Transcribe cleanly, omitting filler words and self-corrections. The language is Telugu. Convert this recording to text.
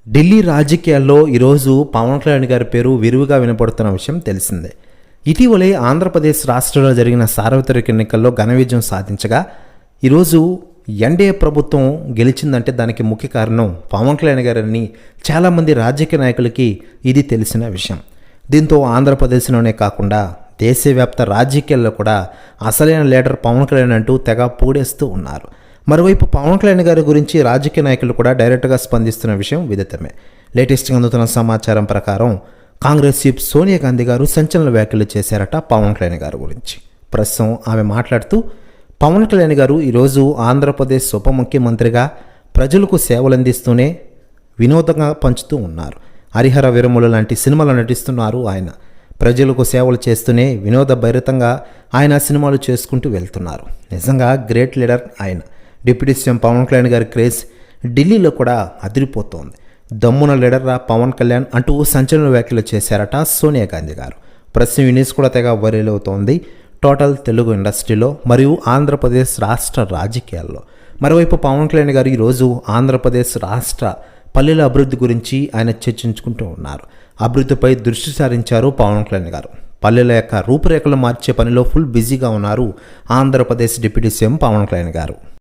ఢిల్లీ రాజకీయాల్లో ఈరోజు పవన్ కళ్యాణ్ గారి పేరు విరివిగా వినపడుతున్న విషయం తెలిసిందే. ఇటీవలే ఆంధ్రప్రదేశ్ రాష్ట్రంలో జరిగిన సార్వత్రిక ఎన్నికల్లో ఘన విజయం సాధించగా ఈరోజు ఎన్డీఏ ప్రభుత్వం గెలిచిందంటే దానికి ముఖ్య కారణం పవన్ కళ్యాణ్ గారని చాలామంది రాజకీయ నాయకులకి ఇది తెలిసిన విషయం. దీంతో ఆంధ్రప్రదేశ్లోనే కాకుండా దేశవ్యాప్త రాజకీయాల్లో కూడా అసలైన లీడర్ పవన్ కళ్యాణ్ అంటూ తెగ పొగిడేస్తూ ఉన్నారు. మరోవైపు పవన్ కళ్యాణ్ గారి గురించి రాజకీయ నాయకులు కూడా డైరెక్ట్గా స్పందిస్తున్న విషయం విదితమే. లేటెస్ట్గా అందుతున్న సమాచారం ప్రకారం కాంగ్రెస్ చీఫ్ సోనియా గాంధీ గారు సంచలన వ్యాఖ్యలు చేశారట పవన్ కళ్యాణ్ గారి గురించి. ప్రస్తుతం ఆమె మాట్లాడుతూ పవన్ కళ్యాణ్ గారు ఈరోజు ఆంధ్రప్రదేశ్ ఉప ముఖ్యమంత్రిగా ప్రజలకు సేవలు అందిస్తూనే వినోదంగా పంచుతూ ఉన్నారు. హరిహర వీరములు లాంటి సినిమాలు నటిస్తున్నారు ఆయన. ప్రజలకు సేవలు చేస్తూనే వినోద భరితంగా ఆయన సినిమాలు చేసుకుంటూ వెళ్తున్నారు. నిజంగా గ్రేట్ లీడర్ ఆయన. డిప్యూటీ సీఎం పవన్ కళ్యాణ్ గారి క్రేజ్ ఢిల్లీలో కూడా అదిరిపోతోంది. దమ్మున లీడర్రా పవన్ కళ్యాణ్ అంటూ సంచలన వ్యాఖ్యలు చేశారట సోనియా గాంధీ గారు. ప్రస్తుతం ఈ న్యూస్ కూడా తెగ వైరల్ అవుతోంది టోటల్ తెలుగు ఇండస్ట్రీలో మరియు ఆంధ్రప్రదేశ్ రాష్ట్ర రాజకీయాల్లో. మరోవైపు పవన్ కళ్యాణ్ గారు ఈరోజు ఆంధ్రప్రదేశ్ రాష్ట్ర పల్లెల అభివృద్ధి గురించి ఆయన చర్చించుకుంటూ ఉన్నారు. అభివృద్ధిపై దృష్టి సారించారు పవన్ కళ్యాణ్ గారు. పల్లెల యొక్క రూపురేఖలు మార్చే పనిలో ఫుల్ బిజీగా ఉన్నారు ఆంధ్రప్రదేశ్ డిప్యూటీ సీఎం పవన్ కళ్యాణ్ గారు.